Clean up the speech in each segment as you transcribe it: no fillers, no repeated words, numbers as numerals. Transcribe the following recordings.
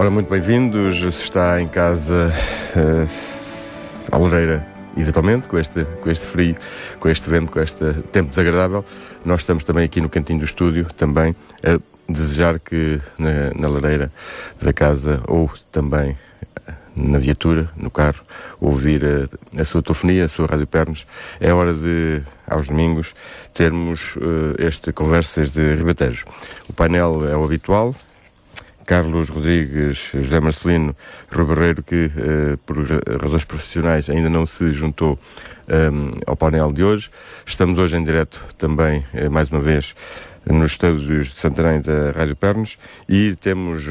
Ora, muito bem-vindos. Se está em casa à lareira, eventualmente, com este frio, com este vento, com este tempo desagradável, nós estamos também aqui no cantinho do estúdio, também a desejar que na lareira da casa ou também na viatura, no carro, ouvir a sua telefonia, a sua Rádio Pernos. É hora de, aos domingos, termos este Conversas de Ribatejo. O painel é o habitual: Carlos Rodrigues, José Marcelino, Rui Barreiro, que por razões profissionais ainda não se juntou ao painel de hoje. Estamos hoje em direto também, mais uma vez, nos estúdios de Santarém da Rádio Pernos, e temos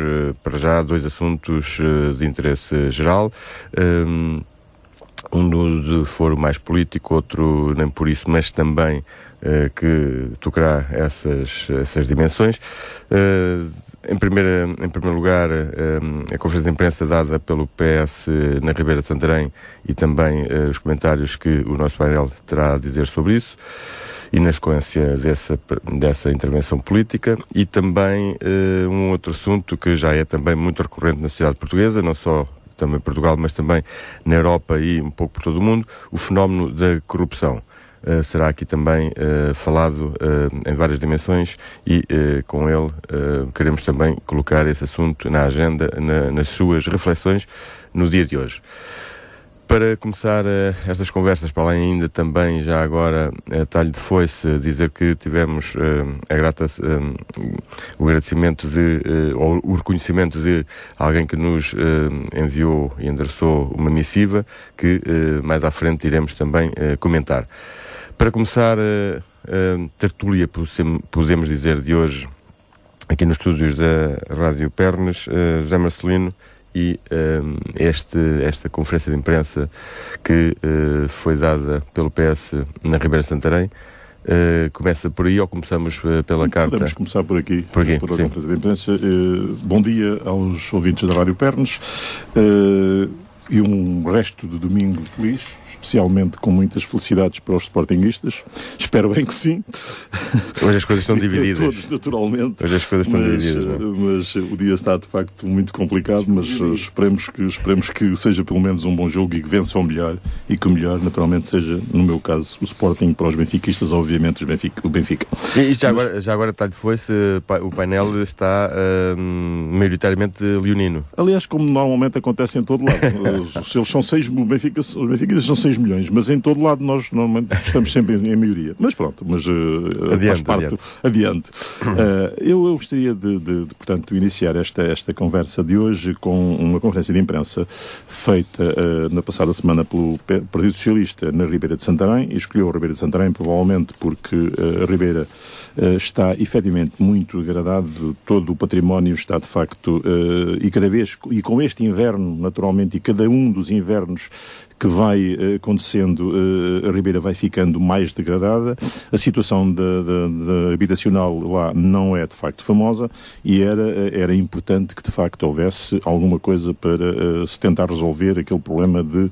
para já dois assuntos de interesse geral. Um de foro mais político, outro nem por isso, mas também que tocará essas dimensões. Em primeiro lugar, a conferência de imprensa dada pelo PS na Ribeira de Santarém e também os comentários que o nosso painel terá a dizer sobre isso, e na sequência dessa intervenção política, e também um outro assunto que já é também muito recorrente na sociedade portuguesa, não só também em Portugal, mas também na Europa e um pouco por todo o mundo, o fenómeno da corrupção. Será aqui também falado em várias dimensões, e com ele queremos também colocar esse assunto na agenda, nas suas reflexões no dia de hoje. Para começar estas conversas, para além ainda também, já agora, a talho de foice, dizer que tivemos o agradecimento ou o reconhecimento de alguém que nos enviou e endereçou uma missiva, que mais à frente iremos também comentar. Para começar a tertúlia, podemos dizer, de hoje, aqui nos estúdios da Rádio Pernas, José Marcelino, e esta conferência de imprensa que foi dada pelo PS na Ribeira de Santarém, começa por aí ou começamos pela carta? Podemos começar por aqui, pela conferência de imprensa. Bom dia aos ouvintes da Rádio Pernas, e um resto de domingo feliz, especialmente com muitas felicidades para os sportinguistas. Espero bem que sim. Hoje as coisas estão divididas. Todos, naturalmente. Hoje as coisas estão divididas. Mas o dia está, de facto, muito complicado, mas esperemos que seja pelo menos um bom jogo e que vença o melhor, e que o melhor, naturalmente, seja, no meu caso, o Sporting, para os benfiquistas, obviamente, o Benfica. E já agora talho foi-se, o painel está maioritariamente leonino. Aliás, como normalmente acontece em todo lado. Eles são 6, os benfiquistas são 6 milhões, mas em todo lado nós normalmente estamos sempre em maioria. Mas pronto, faz parte. Adiante. Eu gostaria portanto, iniciar esta conversa de hoje com uma conferência de imprensa feita na passada semana pelo Partido Socialista na Ribeira de Santarém, e escolheu a Ribeira de Santarém provavelmente porque a Ribeira está efetivamente muito degradado, todo o património está de facto, e cada vez, e com este inverno naturalmente, e cada um dos invernos que vai acontecendo, a Ribeira vai ficando mais degradada, a situação habitacional lá não é de facto famosa, e era importante que de facto houvesse alguma coisa para se tentar resolver aquele problema de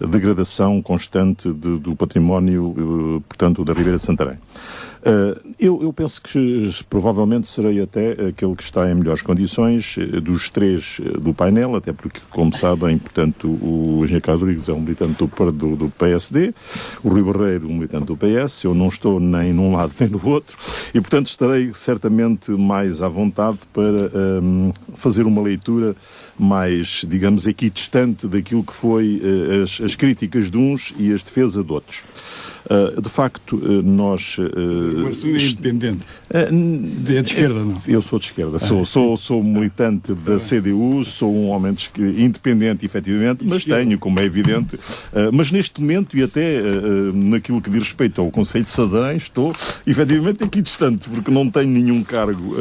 degradação constante do património, portanto, da Ribeira de Santarém. Eu penso que provavelmente serei até aquele que está em melhores condições dos três do painel, até porque, como sabem, portanto, o Engenheiro Carlos Rodrigues é um militante do PSD, o Rui Barreiro um militante do PS, eu não estou nem num lado nem no outro, e portanto estarei certamente mais à vontade para fazer uma leitura mais, digamos, equidistante daquilo que foi as críticas de uns e as defesas de outros. De facto, nós... Mas é independente. É de esquerda, não? Eu sou de esquerda. Sou militante da CDU, sou um homem independente, efetivamente, mas tenho, como é evidente, mas neste momento, e até naquilo que diz respeito ao Conselho de Santarém, estou efetivamente aqui distante, porque não tenho nenhum cargo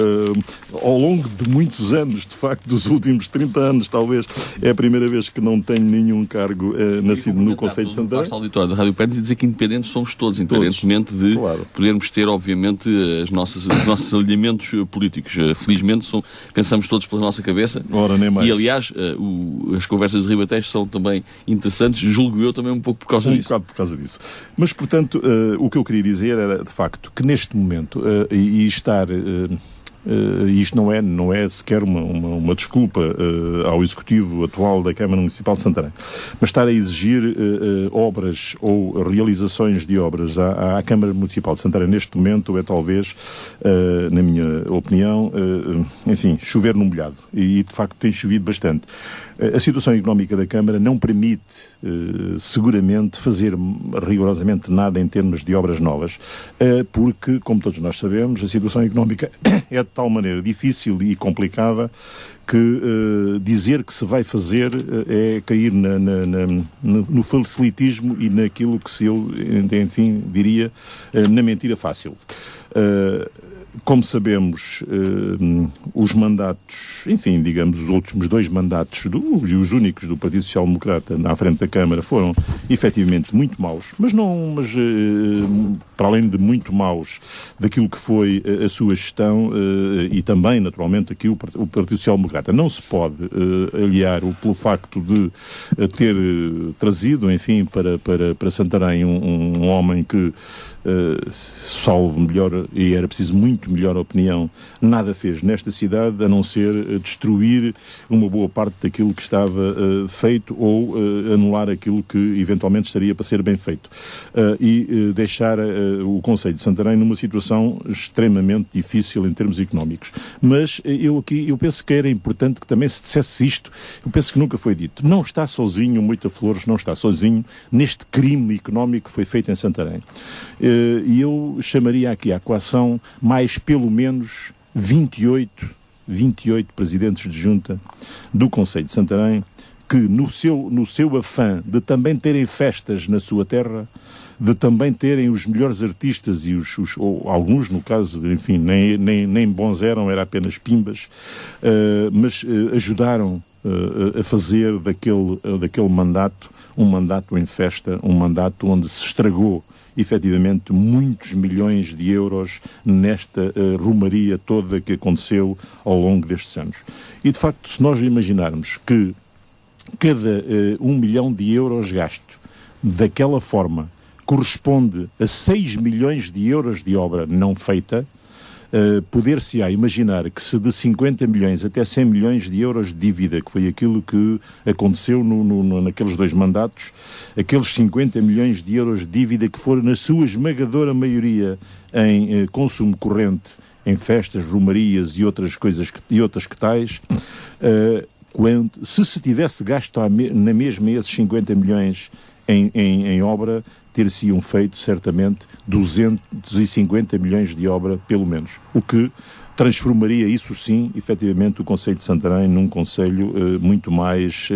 ao longo de muitos anos, de facto, dos últimos 30 anos, talvez, é a primeira vez que não tenho nenhum cargo nascido no Conselho de Santarém. Basta ao auditório da Rádio Pernas e dizer que independentes somos todos, independentemente de podermos ter, obviamente, os nossos alinhamentos políticos. Felizmente, pensamos todos pela nossa cabeça. Ora, nem mais. E, aliás, as conversas de Ribatejo são também interessantes, julgo eu também um pouco por causa disso. Um bocado por causa disso. Mas, portanto, o que eu queria dizer era, de facto, que neste momento, e estar Isto não é sequer uma desculpa ao Executivo atual da Câmara Municipal de Santarém, mas estar a exigir obras ou realizações de obras à Câmara Municipal de Santarém neste momento é talvez, na minha opinião, enfim, chover no molhado, e de facto tem chovido bastante. A situação económica da Câmara não permite, seguramente, fazer rigorosamente nada em termos de obras novas, porque, como todos nós sabemos, a situação económica é de tal maneira difícil e complicada que dizer que se vai fazer é cair no facilitismo e naquilo que eu, enfim, diria, na mentira fácil. Como sabemos, os mandatos, enfim, digamos, os últimos 2 mandatos e os únicos do Partido Social Democrata na frente da Câmara foram efetivamente muito maus, mas para além de muito maus daquilo que foi a sua gestão e também, naturalmente, aqui o Partido Social Democrata. Não se pode aliar pelo facto de ter trazido, enfim, para Santarém um homem que, salvo melhor, e era preciso muito melhor opinião, nada fez nesta cidade a não ser destruir uma boa parte daquilo que estava feito ou anular aquilo que eventualmente estaria para ser bem feito e deixar o Concelho de Santarém numa situação extremamente difícil em termos económicos. Mas eu penso que era importante que também se dissesse isto. Eu penso que nunca foi dito. Não está sozinho, Moita Flores não está sozinho neste crime económico que foi feito em Santarém. E eu chamaria aqui à coação mais pelo menos 28 presidentes de junta do Concelho de Santarém que no seu afã de também terem festas na sua terra, de também terem os melhores artistas e ou alguns, no caso, enfim, nem bons eram, era apenas pimbas, mas ajudaram a fazer daquele mandato um mandato em festa, um mandato onde se estragou efetivamente muitos milhões de euros nesta rumaria toda que aconteceu ao longo destes anos. E de facto, se nós imaginarmos que cada 1 milhão de euros gasto daquela forma corresponde a 6 milhões de euros de obra não feita, poder-se-á imaginar que se de 50 milhões até 100 milhões de euros de dívida, que foi aquilo que aconteceu naqueles 2 mandatos, aqueles 50 milhões de euros de dívida que foram na sua esmagadora maioria em consumo corrente, em festas, romarias e outras coisas, e outras que tais, se tivesse gasto na mesma esses 50 milhões em obra, ter-se-iam feito certamente 250 milhões de obra, pelo menos. O que transformaria, isso sim, efetivamente, o Concelho de Santarém num concelho muito mais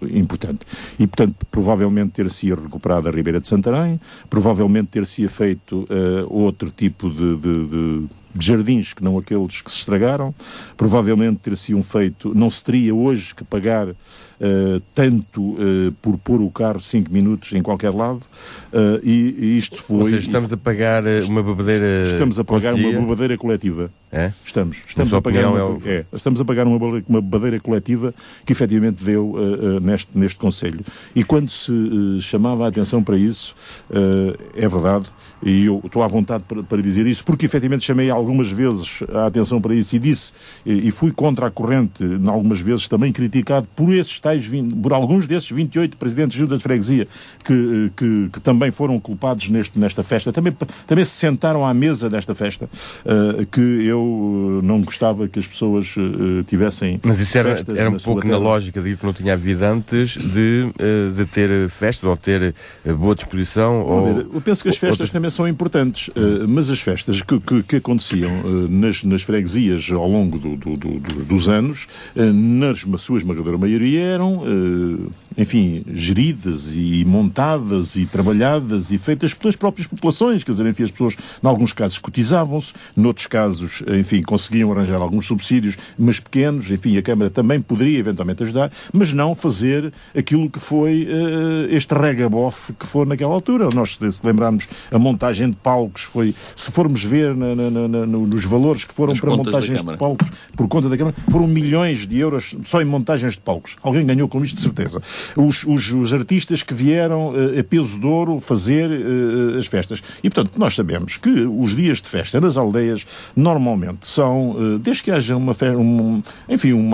importante. E, portanto, provavelmente ter-se recuperado a Ribeira de Santarém, provavelmente ter-se feito outro tipo de jardins que não aqueles que se estragaram, provavelmente ter-se feito, não se teria hoje que pagar tanto por pôr o carro 5 minutos em qualquer lado, e isto foi... Ou seja, estamos a pagar uma babadeira... Estamos a pagar uma babadeira coletiva. É? Estamos a pagar estamos a pagar uma babadeira coletiva que efetivamente deu neste Concelho. E quando se chamava a atenção para isso, é verdade, e eu estou à vontade para dizer isso, porque efetivamente chamei algumas vezes a atenção para isso e disse, e fui contra a corrente, algumas vezes também criticado por alguns desses 28 presidentes de junta de freguesia que também foram culpados nesta festa, também se sentaram à mesa desta festa, que eu não gostava que as pessoas tivessem. Mas isso era um pouco na lógica de que não tinha havido antes de ter festas ou ter boa disposição. Eu penso que as festas também são importantes, mas as festas que aconteciam nas freguesias ao longo dos anos, na sua esmagadora maioria, eram, enfim, geridas e montadas e trabalhadas e feitas pelas próprias populações, quer dizer, enfim, as pessoas, em alguns casos, cotizavam-se, noutros casos, enfim, conseguiam arranjar alguns subsídios, mas pequenos, enfim, a Câmara também poderia eventualmente ajudar, mas não fazer aquilo que foi este regabof que foi naquela altura. Nós, se lembrarmos, a montagem de palcos foi, se formos ver nos valores que foram para montagens de palcos, por conta da Câmara, foram milhões de euros só em montagens de palcos. Alguém ganhou com isto, de certeza. Os artistas que vieram a peso de ouro fazer as festas. E, portanto, nós sabemos que os dias de festa nas aldeias normalmente são, desde que haja uma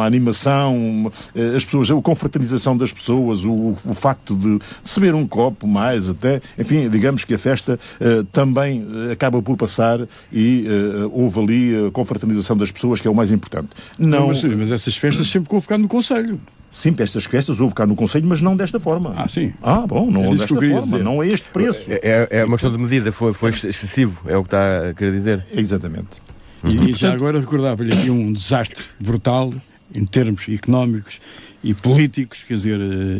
animação, as pessoas, a confraternização das pessoas, o facto de se beber um copo mais até, enfim, digamos que a festa também acaba por passar e houve ali a confraternização das pessoas, que é o mais importante. Mas essas festas sempre vão ficar no Conselho. Sim, estas festas houve cá no Conselho, mas não desta forma. Sim. Bom, não desta forma, não a este preço. É uma questão de medida, foi excessivo, é o que está a querer dizer. Exatamente. E já agora recordava-lhe aqui um desastre brutal, em termos económicos e políticos, quer dizer,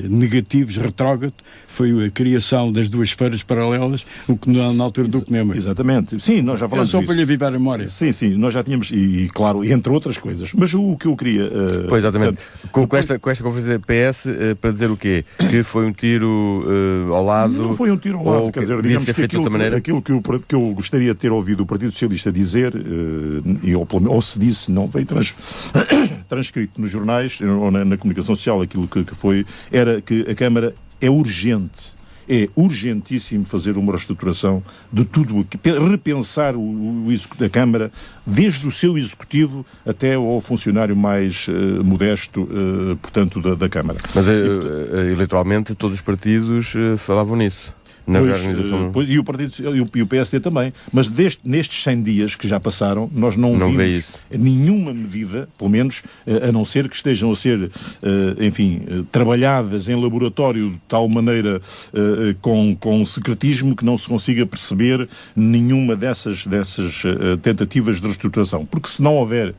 negativos, retrógrado, foi a criação das duas feiras paralelas, o que na altura do Comema. Exatamente. Sim, nós já falamos disso. Só para lhe avivar a memória. Sim, nós já tínhamos, e claro, entre outras coisas. Mas o que eu queria... Pois, exatamente. Com esta conferência da PS, para dizer o quê? Que foi um tiro ao lado... Não foi um tiro ao lado, quer dizer, digamos que aquilo que eu gostaria de ter ouvido o Partido Socialista dizer, ou se disse, não veio transcrito nos jornais, ou na comunicação social, aquilo que foi, era que a Câmara é urgentíssimo fazer uma reestruturação de tudo, repensar a Câmara, desde o seu executivo até ao funcionário mais modesto, portanto, da Câmara. Mas eleitoralmente todos os partidos falavam nisso. Pois, e o PSD também. Mas nestes 100 dias que já passaram, nós não vimos nenhuma medida, pelo menos, a não ser que estejam a ser, trabalhadas em laboratório de tal maneira com secretismo que não se consiga perceber nenhuma dessas tentativas de reestruturação. Porque se não houver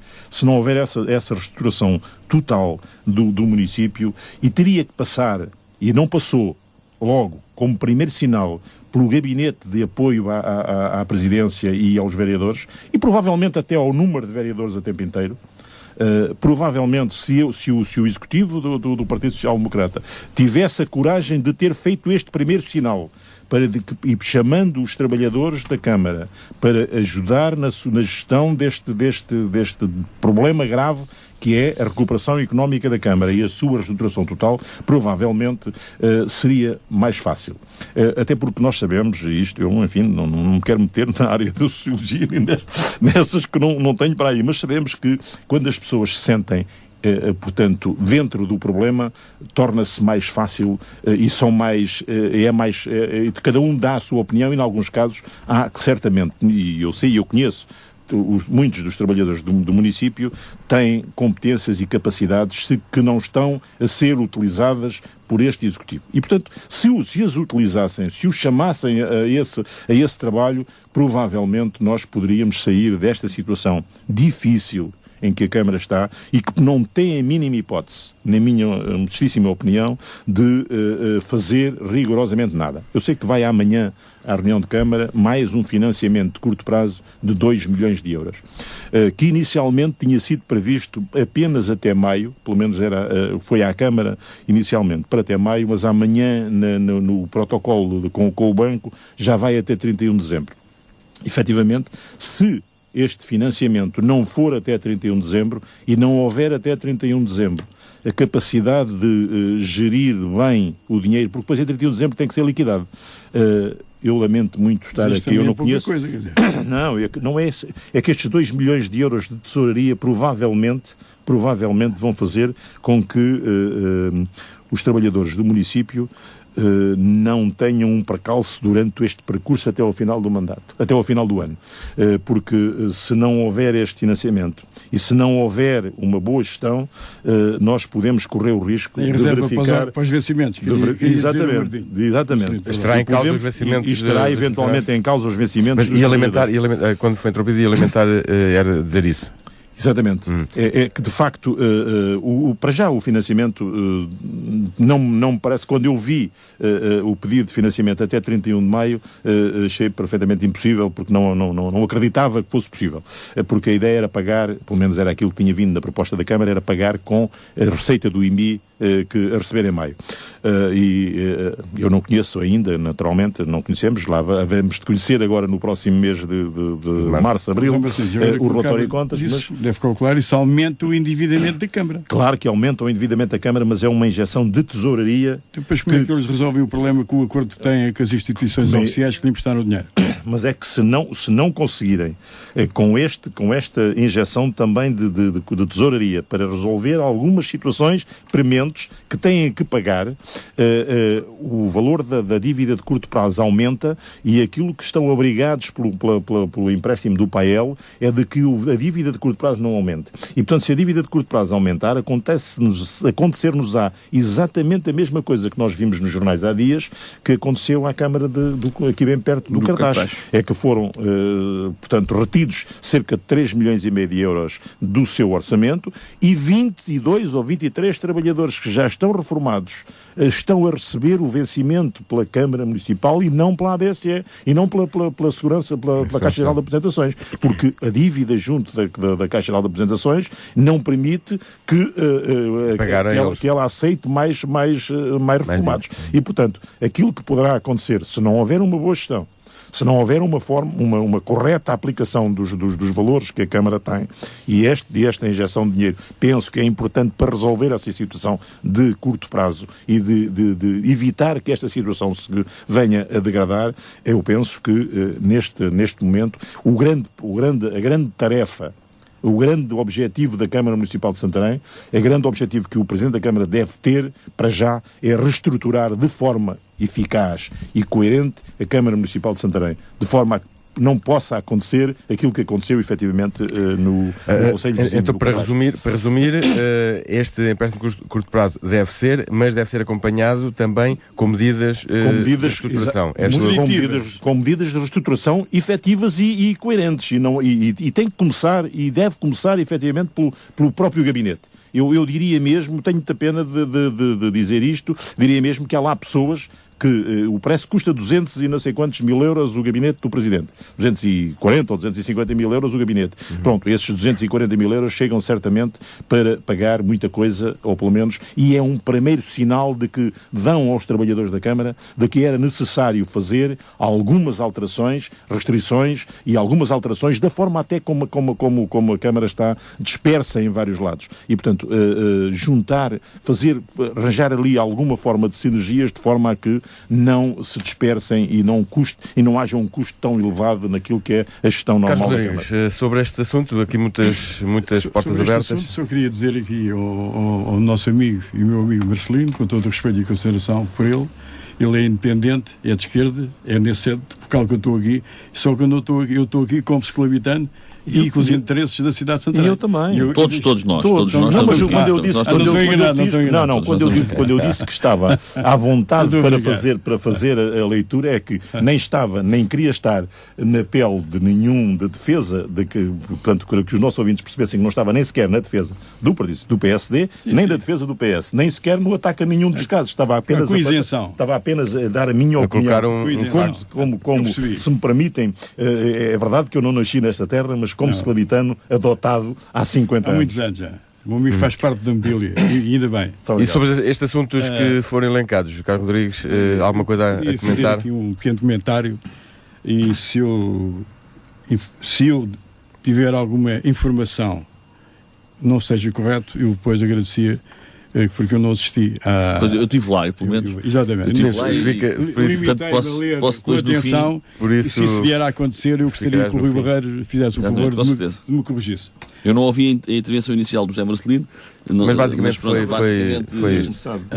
essa reestruturação total do município, e teria que passar, e não passou logo, como primeiro sinal, pelo gabinete de apoio à presidência e aos vereadores, e provavelmente até ao número de vereadores a tempo inteiro, provavelmente, se o executivo do Partido Social Democrata tivesse a coragem de ter feito este primeiro sinal, e chamando os trabalhadores da Câmara para ajudar na gestão deste problema grave que é a recuperação económica da Câmara e a sua reestruturação total, provavelmente seria mais fácil. Até porque nós sabemos, e isto eu, não me quero meter na área da sociologia, nem nessas que não tenho para aí, mas sabemos que quando as pessoas se sentem portanto, dentro do problema, torna-se mais fácil e são mais, cada um dá a sua opinião, e em alguns casos há certamente, e eu conheço, muitos dos trabalhadores do município têm competências e capacidades que não estão a ser utilizadas por este Executivo. E, portanto, se as utilizassem, se os chamassem a esse trabalho, provavelmente nós poderíamos sair desta situação difícil em que a Câmara está e que não tem a mínima hipótese, na minha modestíssima opinião, de fazer rigorosamente nada. Eu sei que vai amanhã à reunião de Câmara mais um financiamento de curto prazo de 2 milhões de euros, que inicialmente tinha sido previsto apenas até maio, pelo menos foi à Câmara inicialmente para até maio, mas amanhã no protocolo com o banco já vai até 31 de dezembro. Efetivamente, se este financiamento não for até 31 de dezembro e não houver até 31 de dezembro a capacidade de gerir bem o dinheiro, porque depois em 31 de dezembro tem que ser liquidado. Eu lamento muito estar aqui, eu não conheço... Não é que estes 2 milhões de euros de tesouraria provavelmente vão fazer com que os trabalhadores do município não tenham um percalço durante este percurso até ao final do mandato, até ao final do ano, porque se não houver este financiamento e se não houver uma boa gestão, nós podemos correr o risco de verificar para os vencimentos. Exatamente. Estará em causa os vencimentos. E estará eventualmente em causa os vencimentos. Mas alimentar, quando foi interrompido, alimentar era dizer isso. Exatamente. É que, de facto, para já o financiamento não me parece... Quando eu vi o pedido de financiamento até 31 de maio, achei perfeitamente impossível, porque não acreditava que fosse possível. Porque a ideia era pagar, pelo menos era aquilo que tinha vindo da proposta da Câmara, era pagar com a receita do IMI a receber em maio. Eu não conheço ainda, naturalmente, não conhecemos, lá havemos de conhecer agora no próximo mês de março, abril, o relatório de contas. Deve calcular, isso aumenta o endividamento da Câmara. Claro que aumenta o endividamento da Câmara, mas é uma injeção de tesouraria. Depois como é que eles resolvem o problema com o acordo que têm com as instituições oficiais que lhe emprestaram o dinheiro? Mas é que se não conseguirem, com esta injeção também de tesouraria para resolver algumas situações prementes que têm que pagar, o valor da dívida de curto prazo aumenta e aquilo que estão obrigados pelo empréstimo do PAEL é de que a dívida de curto prazo não aumente. E, portanto, se a dívida de curto prazo aumentar, acontecer-nos-á exatamente a mesma coisa que nós vimos nos jornais há dias, que aconteceu à Câmara aqui bem perto do Cartaz. É que foram, portanto, retidos cerca de 3 milhões e meio de euros do seu orçamento e 22 ou 23 trabalhadores que já estão reformados estão a receber o vencimento pela Câmara Municipal e não pela ADSE e não pela Segurança, pela Caixa Geral de Apresentações, porque a dívida junto da Caixa Geral de Apresentações não permite que ela aceite mais reformados. E, portanto, aquilo que poderá acontecer, se não houver uma boa gestão, se não houver uma correta aplicação dos valores que a Câmara tem e esta injeção de dinheiro, penso que é importante para resolver essa situação de curto prazo e de evitar que esta situação se venha a degradar, eu penso que neste momento a grande tarefa, o grande objetivo da Câmara Municipal de Santarém, o grande objetivo que o Presidente da Câmara deve ter, para já, é reestruturar de forma eficaz e coerente a Câmara Municipal de Santarém, de forma a que não possa acontecer aquilo que aconteceu efetivamente no Conselho de Vizinhos. Então, para resumir, este empréstimo de curto prazo deve ser, mas deve ser acompanhado também com medidas de reestruturação. Com medidas de reestruturação efetivas e coerentes. E tem que começar, e deve começar efetivamente pelo próprio gabinete. Eu diria mesmo, tenho muita pena de dizer isto, diria mesmo que há lá pessoas que o preço custa 200 e não sei quantos mil euros o gabinete do Presidente. 240 ou 250 mil euros o gabinete. Pronto, esses 240 mil euros chegam certamente para pagar muita coisa, ou pelo menos, e é um primeiro sinal de que dão aos trabalhadores da Câmara de que era necessário fazer algumas alterações, restrições e algumas alterações da forma até como a Câmara está dispersa em vários lados. E, portanto, arranjar ali alguma forma de sinergias de forma a que não se dispersem e não haja um custo tão elevado naquilo que é a gestão normal da Câmara. Sobre este assunto, aqui muitas portas abertas. Assunto, só queria dizer aqui ao nosso amigo e meu amigo Marcelino, com todo o respeito e consideração por ele é independente, é de esquerda, é nesse local que eu estou aqui, só que eu estou aqui como esclavitano e com os interesses da cidade de Santarém. E eu também. Todos nós. Não, mas quando eu disse que estava à vontade para fazer a leitura, é que nem queria estar na pele de nenhum de defesa, portanto, que os nossos ouvintes percebessem que não estava nem sequer na defesa do PSD, nem da defesa do PS, nem sequer no ataque a nenhum dos casos. Estava apenas a dar a minha opinião. Como se me permitem, é verdade que eu não nasci nesta terra, mas como esclavitano adotado há 50 anos. Há muitos anos já. O meu amigo faz parte da mobília, e ainda bem. E sobre estes assuntos que foram elencados, Carlos Rodrigues, alguma coisa a comentar? Aqui um pequeno comentário, e se eu tiver alguma informação não seja correto, eu depois agradecia, porque eu não assisti a... Pois eu estive lá, pelo menos. Exatamente. Eu estive lá e posso depois com atenção, por isso, se isso vier a acontecer, eu gostaria que o Rui Barreiro fizesse o favor de me corrigisse. Eu não ouvi a intervenção inicial do José Marcelino, mas basicamente foi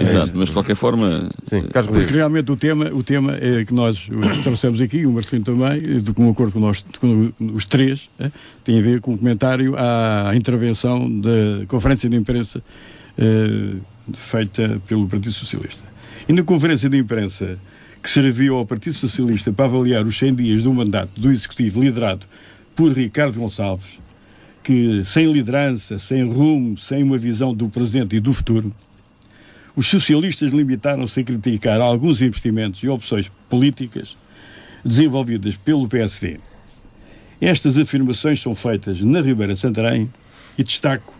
exato, mas de qualquer forma... Sim, porque realmente o tema é que nós trouxemos aqui, o Marcelino também, de um acordo com os três, tem a ver com o comentário à intervenção da conferência de imprensa feita pelo Partido Socialista. E na conferência de imprensa que serviu ao Partido Socialista para avaliar os 100 dias do mandato do Executivo liderado por Ricardo Gonçalves, que sem liderança, sem rumo, sem uma visão do presente e do futuro, os socialistas limitaram-se a criticar alguns investimentos e opções políticas desenvolvidas pelo PSD. Estas afirmações são feitas na Ribeira de Santarém e destaco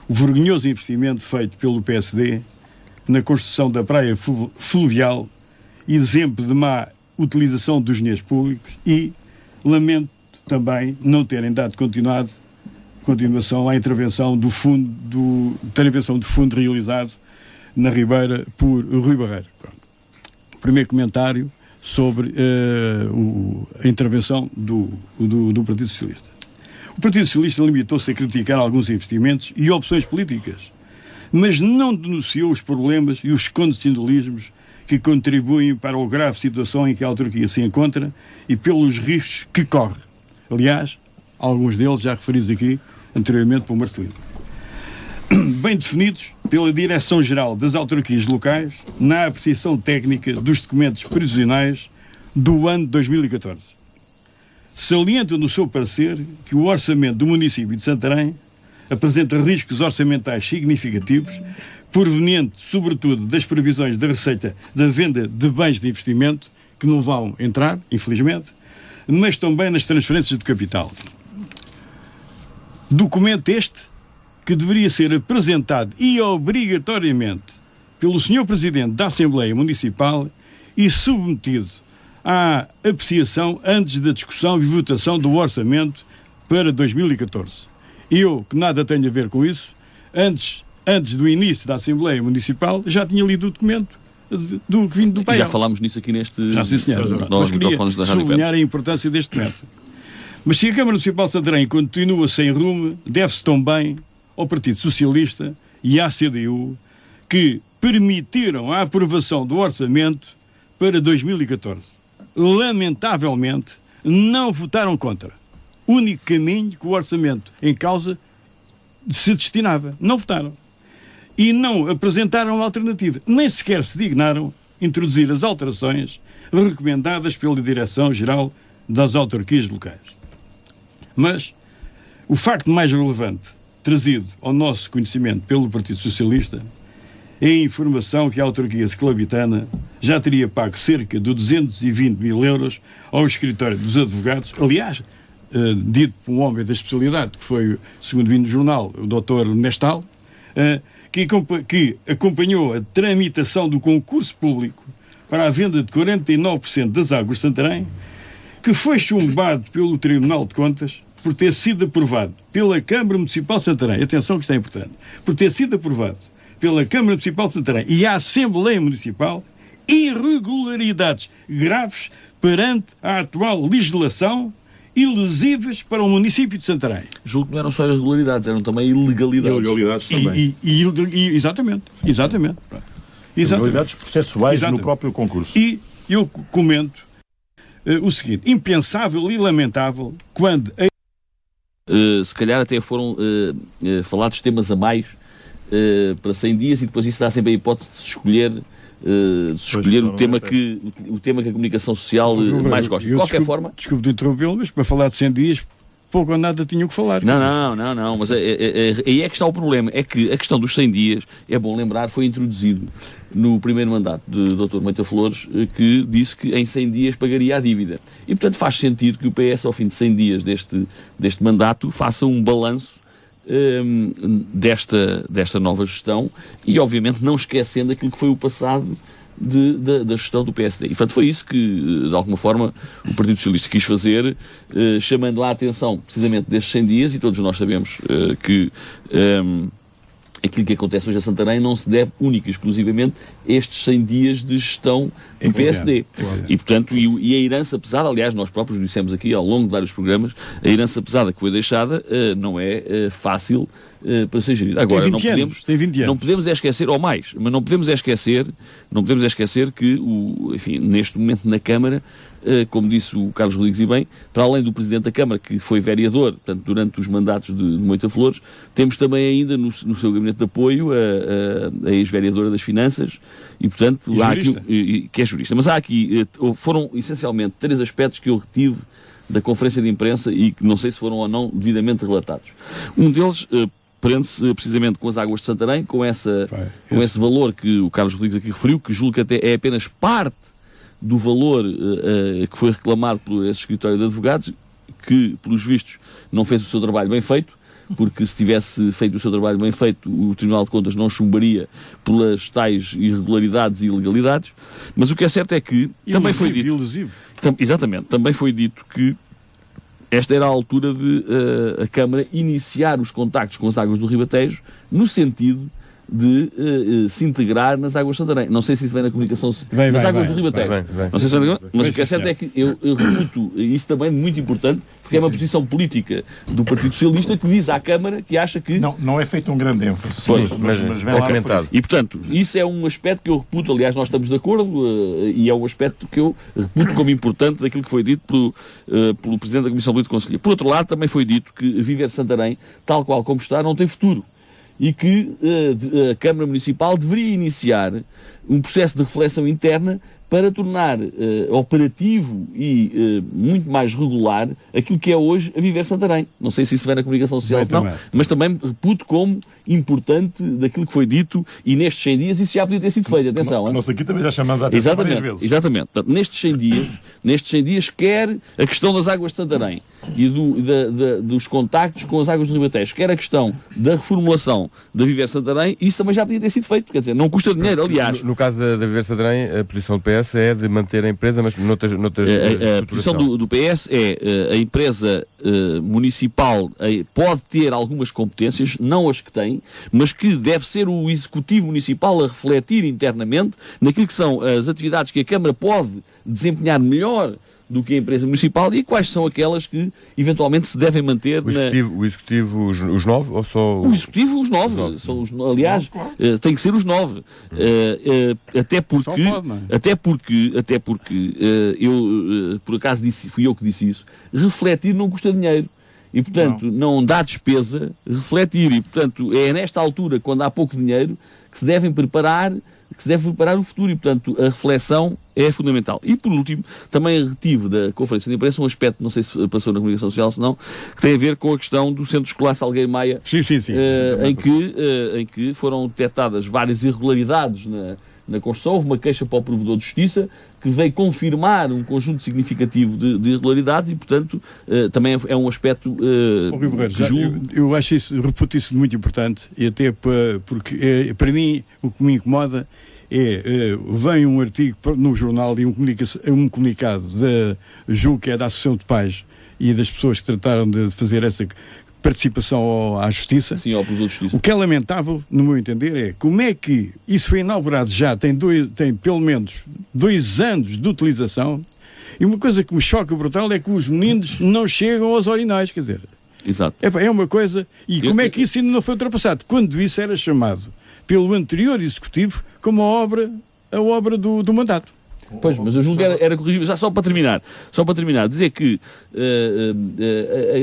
o vergonhoso investimento feito pelo PSD na construção da praia fluvial, exemplo de má utilização dos dinheiros públicos, e lamento também não terem dado continuação à intervenção do fundo realizado na Ribeira por Rui Barreiro. Primeiro comentário sobre a intervenção do Partido Socialista. O Partido Socialista limitou-se a criticar alguns investimentos e opções políticas, mas não denunciou os problemas e os condescendelismos que contribuem para a grave situação em que a autarquia se encontra e pelos riscos que corre. Aliás, alguns deles já referidos aqui anteriormente por Marcelino. Bem definidos pela Direção-Geral das Autarquias Locais na apreciação técnica dos documentos previsionais do ano 2014. Salienta no seu parecer que o orçamento do município de Santarém apresenta riscos orçamentais significativos, proveniente, sobretudo, das previsões da receita da venda de bens de investimento, que não vão entrar, infelizmente, mas também nas transferências de capital. Documento este que deveria ser apresentado e obrigatoriamente pelo Sr. Presidente da Assembleia Municipal e submetido à apreciação antes da discussão e votação do orçamento para 2014. Eu, que nada tenho a ver com isso, antes do início da Assembleia Municipal, já tinha lido o documento do que vindo do painel. Já falámos nisso aqui neste... Já, sim, senhor. Nós microfones da Rádio sublinhar a importância deste documento. Mas se a Câmara Municipal de Santarém continua sem rumo, deve-se também ao Partido Socialista e à CDU, que permitiram a aprovação do orçamento para 2014. Lamentavelmente, não votaram contra. O único caminho que o orçamento em causa se destinava. Não votaram. E não apresentaram alternativa. Nem sequer se dignaram introduzir as alterações recomendadas pela Direção-Geral das Autarquias Locais. Mas o facto mais relevante trazido ao nosso conhecimento pelo Partido Socialista é a informação que a autarquia seclabitana já teria pago cerca de 220 mil euros ao escritório dos advogados, aliás, dito por um homem da especialidade, que foi, segundo vindo no jornal, o Dr. Nestal, que acompanhou a tramitação do concurso público para a venda de 49% das águas de Santarém, que foi chumbado pelo Tribunal de Contas por ter sido aprovado pela Câmara Municipal de Santarém, atenção que isto é importante, por ter sido aprovado pela Câmara Municipal de Santarém e a Assembleia Municipal, irregularidades graves perante a atual legislação e lesivas para o município de Santarém. Julgo que não eram só irregularidades, eram também ilegalidades. Ilegalidades também. Exatamente. Ilegalidades processuais no próprio concurso. E eu comento o seguinte: impensável e lamentável quando... se calhar até foram falados temas a mais para 100 dias e depois isso dá sempre a hipótese de se escolher o tema que a comunicação social mais gosta. De qualquer forma... Desculpe de interrompê-lo, mas para falar de 100 dias pouco ou nada tinham que falar. Não, mas aí é que está o problema. É que a questão dos 100 dias, é bom lembrar, foi introduzido no primeiro mandato de Dr. Moita Flores, que disse que em 100 dias pagaria a dívida. E, portanto, faz sentido que o PS, ao fim de 100 dias deste mandato, faça um balanço desta nova gestão e, obviamente, não esquecendo aquilo que foi o passado da gestão do PSD. E, portanto, foi isso que, de alguma forma, o Partido Socialista quis fazer, chamando a atenção, precisamente, destes 100 dias, e todos nós sabemos que aquilo que acontece hoje a Santarém não se deve única e exclusivamente a estes 100 dias de gestão do PSD. E, portanto, e a herança pesada, aliás, nós próprios dissemos aqui ao longo de vários programas, a herança pesada que foi deixada não é fácil para ser gerida. Agora, não podemos esquecer, ou mais, mas não podemos esquecer que, enfim, neste momento na Câmara, como disse o Carlos Rodrigues e bem, para além do Presidente da Câmara, que foi vereador, portanto, durante os mandatos de Moita Flores, temos também ainda no seu gabinete de apoio a ex-vereadora das Finanças e, portanto, que é jurista. Mas há aqui, foram essencialmente 3 aspectos que eu retive da conferência de imprensa e que não sei se foram ou não devidamente relatados. Um deles prende-se precisamente com as águas de Santarém, com esse valor que o Carlos Rodrigues aqui referiu, que julgo que até é apenas parte do valor que foi reclamado por esse escritório de advogados, que, pelos vistos, não fez o seu trabalho bem feito, porque se tivesse feito o seu trabalho bem feito, o Tribunal de Contas não chumbaria pelas tais irregularidades e ilegalidades. Mas o que é certo é que também foi dito... Exatamente, também foi dito que esta era a altura de a Câmara iniciar os contactos com as águas do Ribatejo, no sentido de se integrar nas águas de Santarém. Não sei se isso vem na comunicação nas águas do Ribatejo. Não sei se mas o que é certo é que eu reputo isso também muito importante, porque é uma posição política do Partido Socialista que diz à Câmara que acha que... Não é feito um grande ênfase. Pois, mas vem lá comentado. E, portanto, isso é um aspecto que eu reputo, aliás, nós estamos de acordo, e é um aspecto que eu reputo como importante daquilo que foi dito pelo Presidente da Comissão Política Conselhia. Por outro lado, também foi dito que Viver Santarém, tal qual como está, não tem futuro. E que a Câmara Municipal deveria iniciar um processo de reflexão interna para tornar operativo e muito mais regular aquilo que é hoje a Viver Santarém. Não sei se isso vem na comunicação social ou não, mas também reputo como importante daquilo que foi dito, e nestes 100 dias isso já podia ter sido feito. Atenção. Nós aqui também já chamamos a atenção várias vezes. Exatamente. Portanto, nestes 100 dias, quer a questão das águas de Santarém e dos contactos com as águas do Ribatejo, quer a questão da reformulação da Viver Santarém, isso também já podia ter sido feito. Quer dizer, não custa dinheiro, aliás. No caso da Viver Santarém, a posição do PS é de manter a empresa, mas noutras a posição do PS é a empresa municipal pode ter algumas competências, não as que tem, mas que deve ser o Executivo Municipal a refletir internamente naquilo que são as atividades que a Câmara pode desempenhar melhor do que a empresa municipal e quais são aquelas que eventualmente se devem manter. O Executivo, os 9 ou só... O Executivo, os 9. Aliás, tem que ser os 9. Até porque eu, por acaso, fui eu que disse isso, refletir não custa dinheiro. E, portanto, não dá despesa refletir. E, portanto, é nesta altura, quando há pouco dinheiro, que se deve preparar o futuro. E, portanto, a reflexão é fundamental. E, por último, também retive da conferência de imprensa um aspecto, não sei se passou na comunicação social, se não, que tem a ver com a questão do Centro Escolar Salgueiro Maia, em que foram detectadas várias irregularidades na construção. Houve uma queixa para o Provedor de Justiça que veio confirmar um conjunto significativo de irregularidades e, portanto, também é um aspecto eu acho isso, reputo isso muito importante, e até porque para mim o que me incomoda vem um artigo no jornal e um comunicado julgo que é da Associação de Pais e das pessoas que trataram de fazer essa participação à Justiça. Sim, ao Provedor de Justiça. O que é lamentável, no meu entender, é como é que isso foi inaugurado já, tem pelo menos 2 anos de utilização, e uma coisa que me choca brutal é que os meninos não chegam aos orinais, quer dizer. Exato. É uma coisa... E como é que isso ainda não foi ultrapassado? Quando isso era chamado pelo anterior Executivo como a obra do mandato. Pois, mas eu julgo que era corrigível. Já só para terminar, dizer que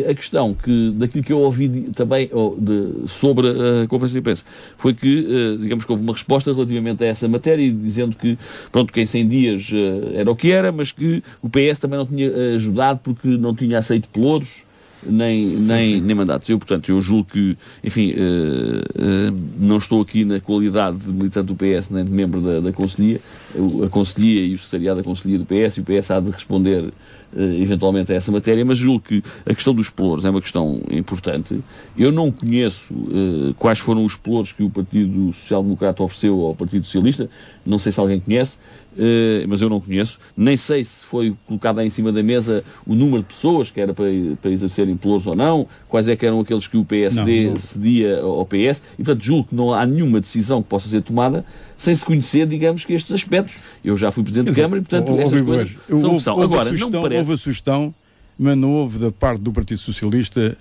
a questão daquilo que eu ouvi também sobre a conferência de imprensa foi que, digamos que houve uma resposta relativamente a essa matéria, dizendo que, pronto, que em 100 dias era o que era, mas que o PS também não tinha ajudado porque não tinha aceito pelouros nem mandatos. Eu julgo que, enfim, não estou aqui na qualidade de militante do PS nem de membro da Conselhia. A Conselhia e o Secretariado da Conselhia do PS, e o PS há de responder eventualmente a essa matéria, mas julgo que a questão dos pelouros é uma questão importante. Eu não conheço quais foram os pelouros que o Partido Social Democrata ofereceu ao Partido Socialista, não sei se alguém conhece, mas eu não conheço, nem sei se foi colocado aí em cima da mesa o número de pessoas que era para exercerem pelouros ou não, quais é que eram aqueles que o PSD cedia ao PS, e portanto julgo que não há nenhuma decisão que possa ser tomada sem se conhecer, digamos, que estes aspectos. Eu já fui Presidente de Câmara e, portanto, essas coisas são o que são. Agora, não me parece... Houve a sugestão, mas não houve da parte do Partido Socialista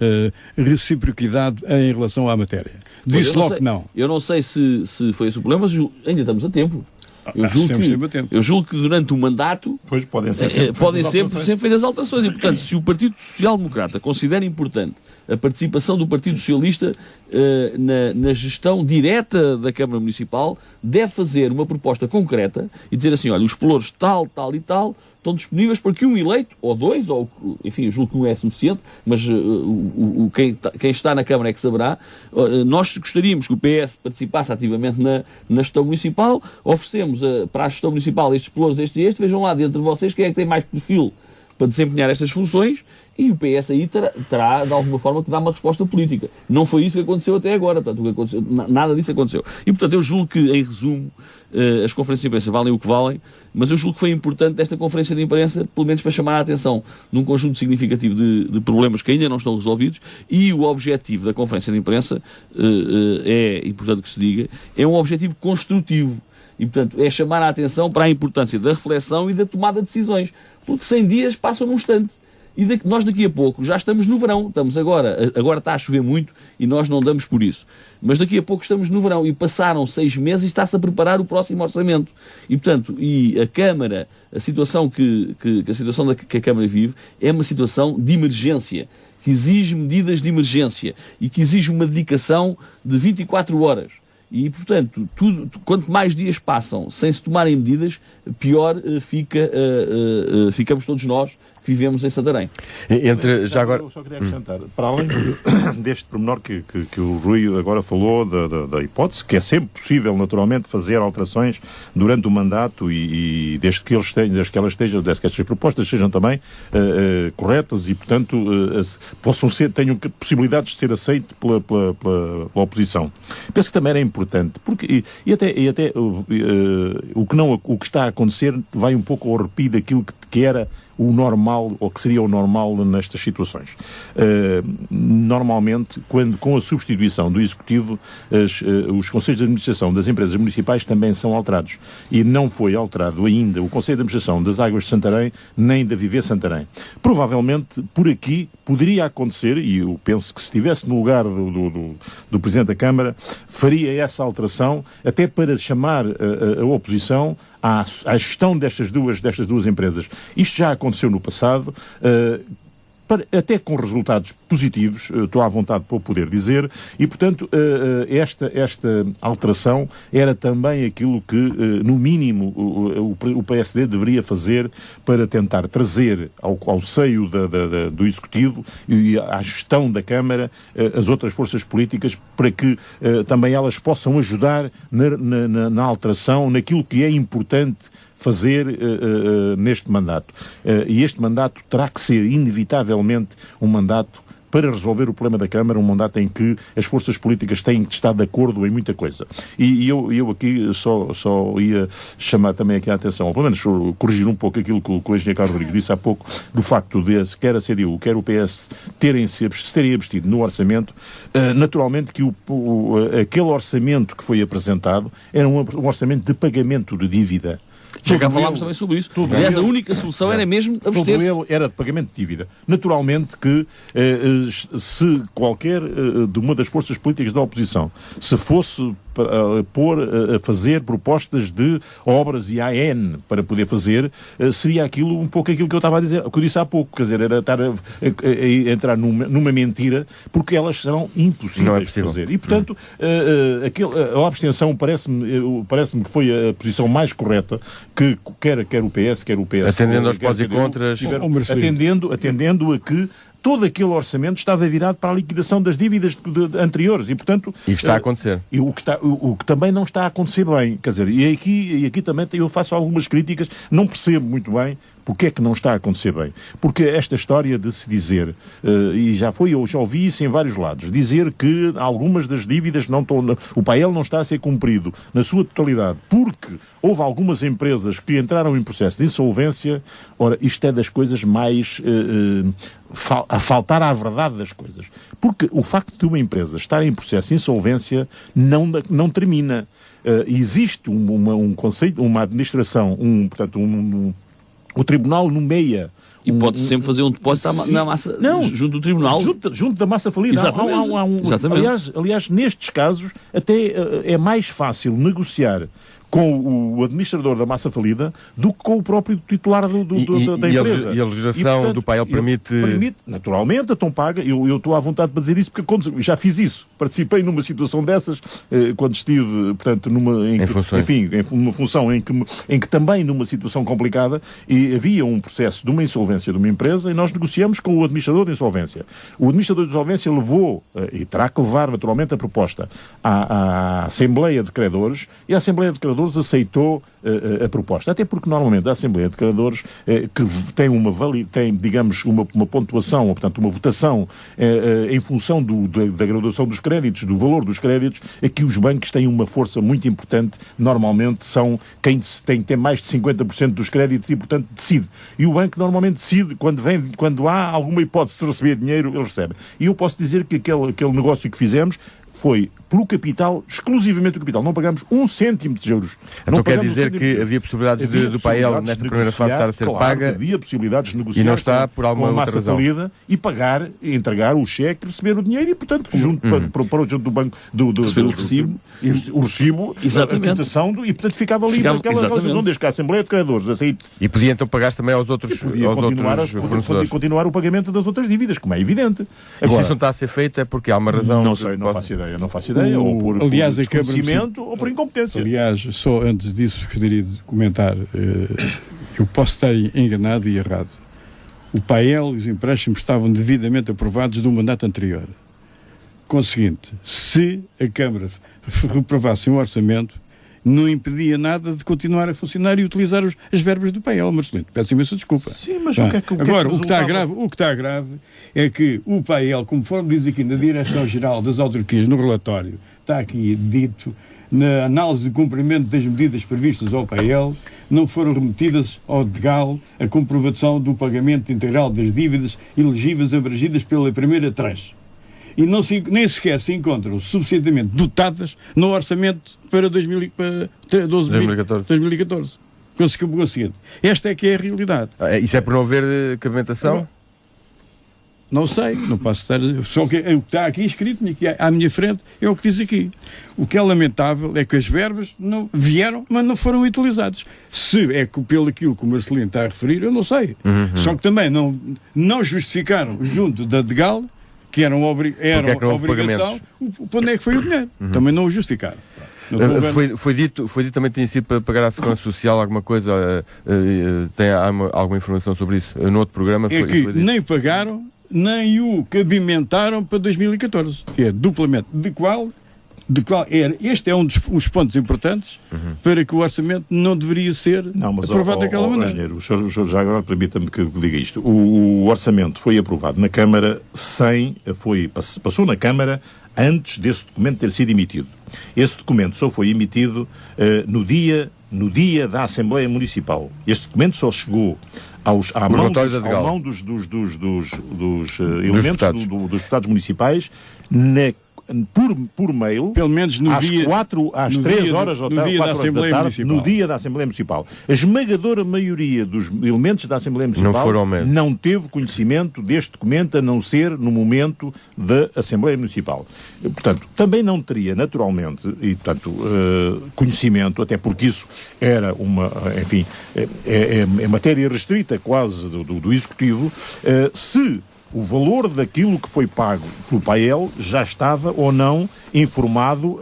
reciprocidade em relação à matéria. Disse logo que não. Eu não sei se foi esse o problema, mas ainda estamos a tempo. Eu julgo que durante o mandato podem ser sempre feitas alterações. E, portanto, se o Partido Social Democrata considera importante a participação do Partido Socialista na gestão direta da Câmara Municipal, deve fazer uma proposta concreta e dizer assim, olha, os pelouros tal e tal estão disponíveis para que um eleito, ou 2, ou enfim, eu julgo que um é suficiente, mas quem está na Câmara é que saberá. Nós gostaríamos que o PS participasse ativamente na gestão municipal, oferecemos para a gestão municipal estes pelouros, este e este, vejam lá, dentre vocês, quem é que tem mais perfil para desempenhar estas funções, e o PS aí terá, de alguma forma, que dar uma resposta política. Não foi isso que aconteceu até agora. Portanto, o que aconteceu, nada disso aconteceu. E, portanto, eu julgo que, em resumo, as conferências de imprensa valem o que valem, mas eu julgo que foi importante esta conferência de imprensa, pelo menos para chamar a atenção num conjunto significativo de problemas que ainda não estão resolvidos, e o objetivo da conferência de imprensa, é importante que se diga, é um objetivo construtivo. E, portanto, é chamar a atenção para a importância da reflexão e da tomada de decisões. Porque 100 dias passam num instante. E nós daqui a pouco já estamos no verão. Estamos agora está a chover muito e nós não damos por isso. Mas daqui a pouco estamos no verão e passaram 6 meses e está-se a preparar o próximo orçamento. E, portanto, a Câmara, a situação que a Câmara vive é uma situação de emergência, que exige medidas de emergência e que exige uma dedicação de 24 horas. E, portanto, quanto mais dias passam sem se tomarem medidas, pior ficamos todos nós que vivemos em Santarém. Eu só queria acrescentar, para além deste pormenor que o Rui agora falou, da hipótese, que é sempre possível, naturalmente, fazer alterações durante o mandato e desde que estas propostas sejam também corretas e, portanto, tenham possibilidades de ser aceitas pela oposição. Penso que também era importante, porque até o que está a acontecer vai um pouco ao arrepio daquilo que era o normal, ou que seria o normal nestas situações. Normalmente, com a substituição do Executivo, os Conselhos de Administração das empresas municipais também são alterados. E não foi alterado ainda o Conselho de Administração das Águas de Santarém, nem da Viver Santarém. Provavelmente, por aqui, poderia acontecer, e eu penso que se estivesse no lugar do Presidente da Câmara, faria essa alteração, até para chamar a oposição à gestão destas duas empresas. Isto já aconteceu no passado, até com resultados positivos, estou à vontade para poder dizer, e, portanto, esta alteração era também aquilo que, no mínimo, o PSD deveria fazer para tentar trazer ao seio do Executivo e à gestão da Câmara as outras forças políticas para que também elas possam ajudar na alteração, naquilo que é importante fazer neste mandato. E este mandato terá que ser, inevitavelmente, um mandato para resolver o problema da Câmara, um mandato em que as forças políticas têm que estar de acordo em muita coisa. E eu aqui só ia chamar também aqui a atenção, ou pelo menos corrigir um pouco aquilo que o engenheiro Carlos Rodrigues disse há pouco, do facto de quer a CDU, quer o PS se terem abstido no orçamento, naturalmente que aquele orçamento que foi apresentado era um orçamento de pagamento de dívida. Já falámos também sobre isso. Aliás, a única solução era mesmo abster-se. Todo ele era de pagamento de dívida. Naturalmente que se qualquer de uma das forças políticas da oposição se fosse a fazer propostas de obras e AN para poder fazer, seria um pouco aquilo que eu estava a dizer, o que eu disse há pouco, quer dizer, era estar a entrar numa mentira, porque elas serão impossíveis de fazer. E, portanto, a abstenção parece-me que foi a posição mais correta, que quer o PS, quer o PS. Atendendo aos pós e contras. Atendendo a que todo aquele orçamento estava virado para a liquidação das dívidas anteriores e, portanto... E está a acontecer. E o que também não está a acontecer bem. Quer dizer, e aqui também eu faço algumas críticas, não percebo muito bem porque é que não está a acontecer bem. Porque esta história de se dizer, eu já ouvi isso em vários lados, dizer que algumas das dívidas não estão... O PAEL não está a ser cumprido na sua totalidade, porque houve algumas empresas que entraram em processo de insolvência. Ora, isto é das coisas mais... a faltar à verdade das coisas. Porque o facto de uma empresa estar em processo de insolvência não termina. Existe um conceito, uma administração, o tribunal nomeia... E pode sempre fazer um depósito na massa, junto do tribunal. Junto da massa falida. Exatamente. Aliás, nestes casos, até é mais fácil negociar com o administrador da massa falida do que com o próprio titular da empresa. E a legislação, portanto, do PAEL permite... Naturalmente, então paga. Eu estou à vontade para dizer isso, porque já fiz isso. Participei numa situação dessas, quando estive, portanto, numa função em que também numa situação complicada, e havia um processo de uma insolvência de uma empresa, e nós negociamos com o administrador de insolvência. O administrador de insolvência levou, e terá que levar naturalmente a proposta, à Assembleia de Credores, e a Assembleia de Credores Credores aceitou a proposta. Até porque, normalmente, a Assembleia de Credores, que tem, digamos, uma pontuação, ou, portanto, uma votação em função da graduação dos créditos, do valor dos créditos, aqui os bancos têm uma força muito importante. Normalmente são quem tem mais de 50% dos créditos e, portanto, decide. E o banco normalmente decide quando há alguma hipótese de receber dinheiro, ele recebe. E eu posso dizer que aquele negócio que fizemos foi pelo capital, exclusivamente o capital. Não pagamos 1 cêntimo de juros. Então quer dizer que havia possibilidades do PAEL nesta primeira fase estar a ser paga? Havia possibilidades de negociar e não está por alguma com a massa falida e pagar, entregar o cheque, receber o dinheiro e, portanto, junto do banco... receber o recibo. O recibo, exatamente. A quitação, e, portanto, ficava ali naquela relação, desde que a Assembleia de Credores aceite. E podia, então, pagar também aos outros fornecedores. Podia continuar o pagamento das outras dívidas, como é evidente. Agora, e se isso não está a ser feito é porque há uma razão... Não sei, não faço ideia. Ou por desconhecimento ou por incompetência. Aliás, só antes disso gostaria de comentar, eu posso estar enganado e errado. O PAEL e os empréstimos estavam devidamente aprovados do mandato anterior. Conseguinte, se a Câmara reprovasse um orçamento, não impedia nada de continuar a funcionar e utilizar as verbas do PAEL, Marcelino. Peço imensa desculpa. Sim, mas o que que está grave é que o PAEL, conforme diz aqui na Direção-Geral das Autarquias, no relatório, está aqui dito, na análise de cumprimento das medidas previstas ao PAEL, não foram remetidas ao DGAL a comprovação do pagamento integral das dívidas elegíveis abrangidas pela primeira tranche. E nem sequer se encontram suficientemente dotadas no orçamento para 2014. Conseguiu o seguinte. Esta é que é a realidade. Isso é por não haver cabimentação? Não sei, não posso estar... Só que o que está aqui escrito à minha frente é o que diz aqui. O que é lamentável é que as verbas não vieram, mas não foram utilizadas. Se é pelo aquilo que o Marcelino está a referir, eu não sei. Só que também não justificaram junto da DGAL, que era uma obrigação, para onde é que foi o dinheiro. Também não o justificaram. Foi dito também que tinha sido para pagar à Segurança Social alguma coisa. Há alguma informação sobre isso? No outro programa foi dito. Nem pagaram, nem o cabimentaram para 2014, que é duplamente, de qual era. Este é um dos pontos importantes para que o orçamento não deveria ser aprovado daquela maneira. Engenheiro, o senhor já agora permita-me que diga isto. O orçamento foi aprovado na Câmara passou na Câmara antes desse documento ter sido emitido. Esse documento só foi emitido no dia da Assembleia Municipal. Este documento só chegou à mão dos elementos dos deputados municipais por mail, pelo menos às 3 horas ou 4 horas da tarde, no dia da Assembleia Municipal. A esmagadora maioria dos elementos da Assembleia Municipal não teve conhecimento deste documento, a não ser no momento da Assembleia Municipal. Portanto, também não teria, naturalmente, e, portanto, conhecimento, até porque isso era é matéria restrita quase do Executivo, se o valor daquilo que foi pago pelo PAEL já estava ou não informado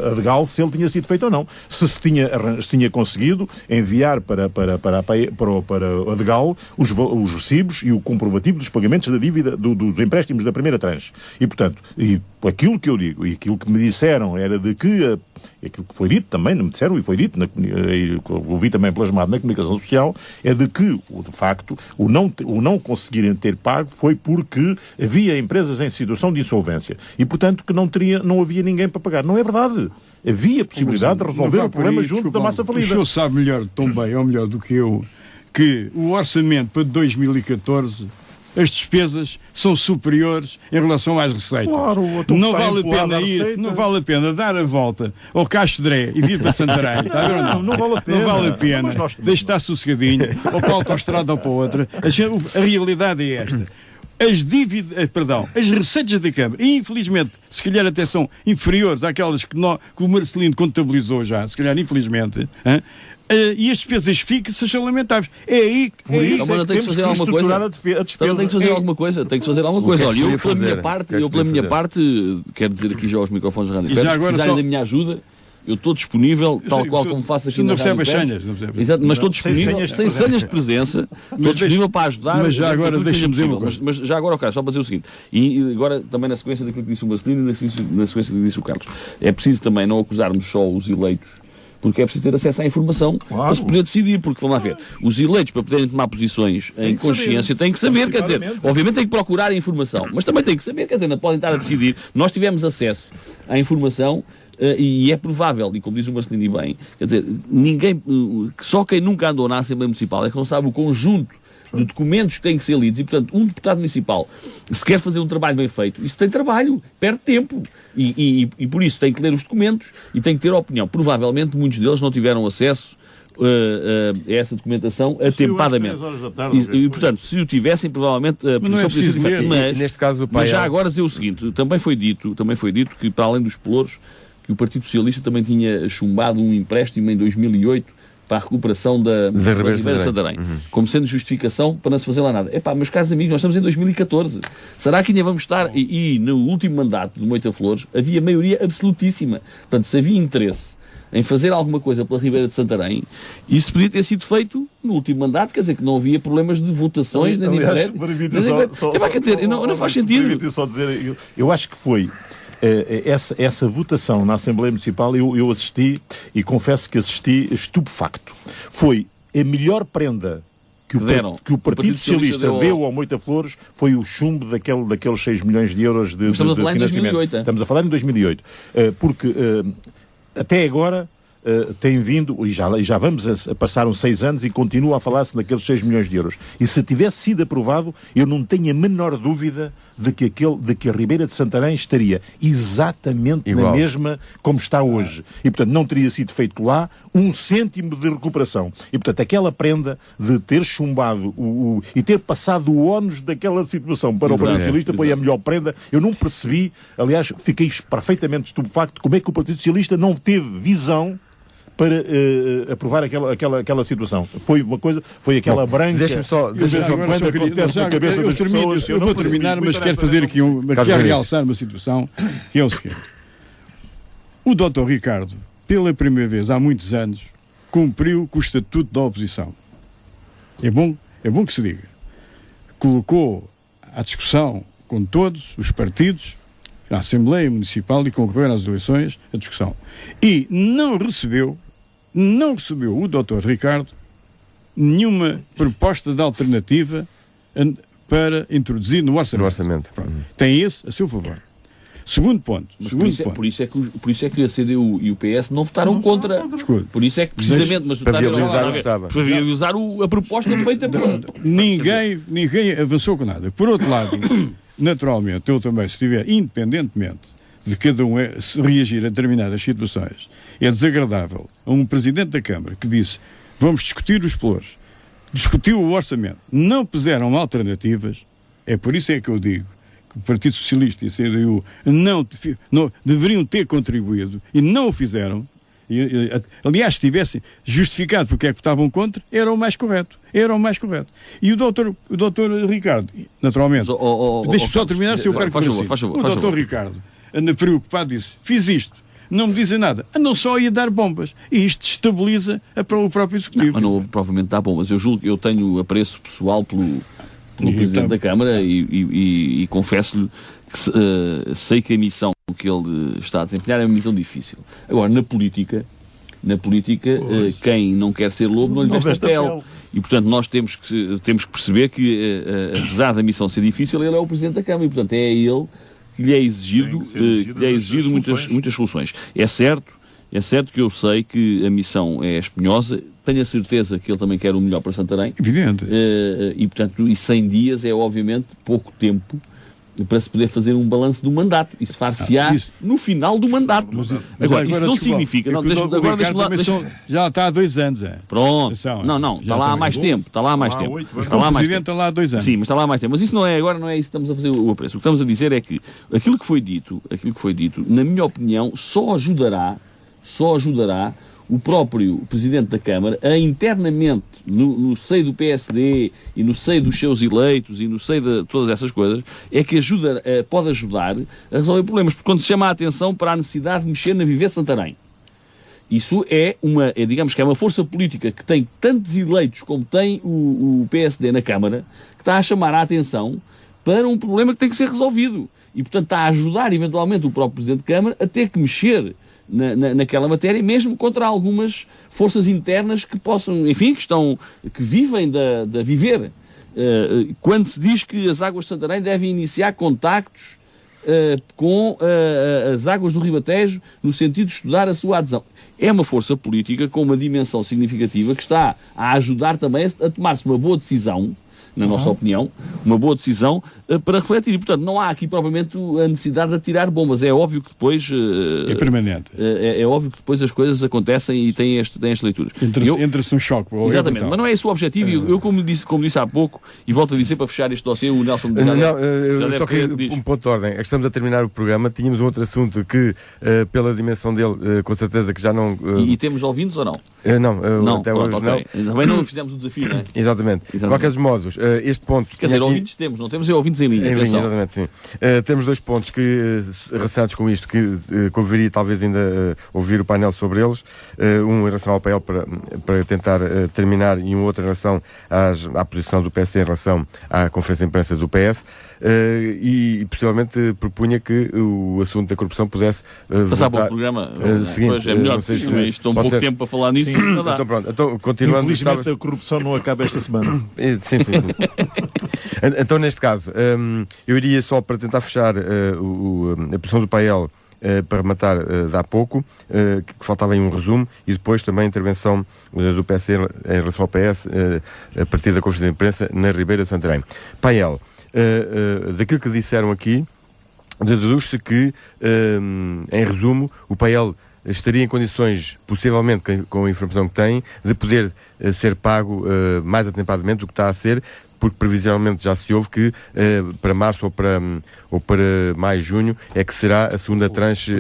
a DGAL se ele tinha sido feito ou não. Se tinha conseguido enviar para a DGAL os recibos e o comprovativo dos pagamentos da dívida dos empréstimos da primeira tranche. E, portanto, aquilo que eu digo e aquilo que me disseram era de que aquilo que foi dito também, não me disseram, e foi dito, ouvi também plasmado na comunicação social, é de que, de facto, o não conseguirem ter pago foi porque havia empresas em situação de insolvência e, portanto, que não havia ninguém para pagar. Não é verdade. Havia possibilidade de resolver o problema junto da massa falida. O senhor sabe melhor do que eu, que o orçamento para 2014... as despesas são superiores em relação às receitas. Claro, não vale a pena dar a volta ao Cacho Dré e vir para Santarém. Não vale a pena. Não vale a pena. Deixe estar sossegadinho, ou para a autoestrada ou para outra. A realidade é esta. As receitas da Câmara, e infelizmente, se calhar até são inferiores àquelas que o Marcelino contabilizou já, se calhar infelizmente, e as despesas fixas são lamentáveis. É aí que tem que fazer alguma coisa. Tem que fazer alguma coisa. Olha, eu pela minha parte, quero dizer aqui já aos microfones da Rádio Pérez, se precisarem da minha ajuda, eu estou disponível, tal qual como faço aqui na Rádio Pérez. Exato, mas estou disponível, sem senhas de presença, estou disponível para ajudar. Mas já agora deixa-me dizer uma coisa. Mas já agora, Carlos, só para dizer o seguinte, e agora também na sequência daquilo que disse o Marcelino e na sequência do que disse o Carlos, é preciso também não acusarmos só os eleitos porque é preciso ter acesso à informação para se poder decidir, porque vamos lá ver, os eleitos para poderem tomar posições em consciência têm que saber, quer dizer, obviamente têm que procurar a informação, mas também têm que saber, quer dizer, não podem estar a decidir. Nós tivemos acesso à informação e é provável, e como diz o Marcelino bem, quer dizer, só quem nunca andou na Assembleia Municipal é que não sabe o conjunto de documentos que têm que ser lidos e, portanto, um deputado municipal, se quer fazer um trabalho bem feito, isso tem trabalho, perde tempo e por isso tem que ler os documentos e tem que ter opinião. Provavelmente muitos deles não tiveram acesso a essa documentação atempadamente. E, portanto, se o tivessem, provavelmente a posição poderia ser diferente. Mas, neste caso, mas já agora dizer o seguinte, também foi dito que, para além dos pelouros, que o Partido Socialista também tinha chumbado um empréstimo em 2008 para a recuperação da Ribeira de Santarém, como sendo justificação para não se fazer lá nada. Meus caros amigos, nós estamos em 2014. Será que ainda vamos estar... E no último mandato do Moita Flores havia maioria absolutíssima. Portanto, se havia interesse em fazer alguma coisa pela Ribeira de Santarém, isso podia ter sido feito no último mandato, quer dizer que não havia problemas de votações, nem de interesse. Quer dizer, não faz sentido. Só dizer, eu acho que foi... Essa votação na Assembleia Municipal eu assisti e confesso que assisti estupefacto. Foi a melhor prenda que o Partido Socialista deu ao Moita Flores, foi o chumbo daqueles 6 milhões de euros de financiamento. Estamos a falar em 2008. Porque até agora tem vindo, e já vamos a passaram 6 anos e continua a falar-se daqueles 6 milhões de euros. E se tivesse sido aprovado, eu não tenho a menor dúvida de que a Ribeira de Santarém estaria exatamente na mesma como está hoje. E, portanto, não teria sido feito lá 1 cêntimo de recuperação. E, portanto, aquela prenda de ter chumbado e ter passado o ónus daquela situação para o Partido Socialista foi a melhor prenda. Eu não percebi, aliás, fiquei perfeitamente estupefacto como é que o Partido Socialista não teve visão para aprovar aquela situação. Foi uma coisa, foi aquela branca... Deixa-me só quando acontece na cabeça das pessoas... Eu vou terminar, mas quero fazer aqui quero realçar uma situação, que é o seguinte. O Dr. Ricardo, pela primeira vez há muitos anos, cumpriu com o estatuto da oposição. É bom que se diga. Colocou à discussão com todos os partidos, na Assembleia Municipal, e concorreram às eleições, a discussão. E não recebeu o Dr. Ricardo nenhuma proposta de alternativa para introduzir no orçamento. Tem esse a seu favor. Segundo ponto. Por isso é que a CDU e o PS não votaram contra. Por isso é que precisamente... Para viabilizar a proposta feita pela... Ninguém avançou com nada. Por outro lado, naturalmente, eu também, se tiver, independentemente de cada um reagir a determinadas situações, é desagradável a um Presidente da Câmara que disse vamos discutir os pelouros, discutiu o orçamento, não puseram alternativas. É por isso é que eu digo que o Partido Socialista e a CDU não deveriam ter contribuído e não o fizeram. Aliás, se tivessem justificado porque é que votavam contra, era o mais correto. E o doutor Ricardo, naturalmente, deixe-me só terminar, se eu quero que o doutor Ricardo anda preocupado, disse, fiz isto, não me dizem nada, não só ia dar bombas, e isto destabiliza o próprio Executivo. Não houve provavelmente dar bombas. Eu julgo que eu tenho apreço pessoal pelo Presidente da Câmara e confesso-lhe que sei que a missão que ele está a desempenhar é uma missão difícil. Agora, na política, quem não quer ser lobo não lhe veste a pele. E, portanto, nós temos que perceber que, apesar da missão ser difícil, ele é o Presidente da Câmara e, portanto, é a ele que lhe é exigido muitas soluções. É certo que eu sei que a missão é espinhosa, tenho a certeza que ele também quer o melhor para Santarém. Evidente. E, portanto, 100 dias é, obviamente, pouco tempo para se poder fazer um balanço do mandato. Isso far-se-á no final do mandato. Agora, isso não significa... Já está há 2 anos. Pronto. Está lá há mais tempo. O Presidente está lá há 2 anos. Sim, mas está lá há mais tempo. Mas isso não é agora, não é isso que estamos a fazer o apreço. O que estamos a dizer é que aquilo que foi dito, na minha opinião, só ajudará o próprio Presidente da Câmara a internamente, no seio do PSD e no seio dos seus eleitos e no seio de todas essas coisas, é que pode ajudar a resolver problemas. Porque quando se chama a atenção para a necessidade de mexer na Viver Santarém, isso digamos que é uma força política que tem tantos eleitos como tem o PSD na Câmara, que está a chamar a atenção para um problema que tem que ser resolvido. E, portanto, está a ajudar, eventualmente, o próprio Presidente de Câmara a ter que mexer naquela matéria, mesmo contra algumas forças internas que possam, enfim, que vivem da viver. Quando se diz que as águas de Santarém devem iniciar contactos com as águas do Ribatejo no sentido de estudar a sua adesão. É uma força política com uma dimensão significativa que está a ajudar também a tomar-se uma boa decisão, na nossa opinião, uma boa decisão para refletir. E, portanto, não há aqui propriamente a necessidade de atirar bombas. É óbvio que depois... é permanente. É óbvio que depois as coisas acontecem e têm estas leituras. Entra-se um choque. Exatamente, mas não é esse o objetivo. Eu como disse há pouco, e volto a dizer para fechar este dossiê, o Nelson... eu só queria um ponto de ordem. É que estamos a terminar o programa, tínhamos um outro assunto que, pela dimensão dele, com certeza que já não... E temos ouvintes ou não? Não, até pronto, hoje okay. não. Também não fizemos o desafio, não é? Exatamente. De qualquer modo, este ponto... Quer dizer, ouvintes temos, não temos ouvintes em linha. Exatamente, sim. Temos dois pontos relacionados com isto que conviria talvez ainda ouvir o painel sobre eles. Um em relação ao PL para tentar terminar e um outro em relação à posição do PSD em relação à conferência de imprensa do PS. E possivelmente propunha que o assunto da corrupção pudesse passar para o programa seguinte. Pois é melhor, estou um pouco tempo para falar nisso. Sim, então pronto, então continuando. Infelizmente a corrupção não acaba esta semana. Sim. Então neste caso eu iria só para tentar fechar a posição do PAEL para rematar de há pouco, que faltava aí um resumo, e depois também a intervenção do PSD em relação ao PS a partir da conferência de imprensa na Ribeira de Santarém. PAEL, daquilo que disseram aqui, deduz-se que, em resumo, o PAEL estaria em condições, possivelmente com a informação que tem, de poder ser pago mais atempadamente do que está a ser, porque previsivelmente já se ouve que para março ou para maio, junho é que será a segunda tranche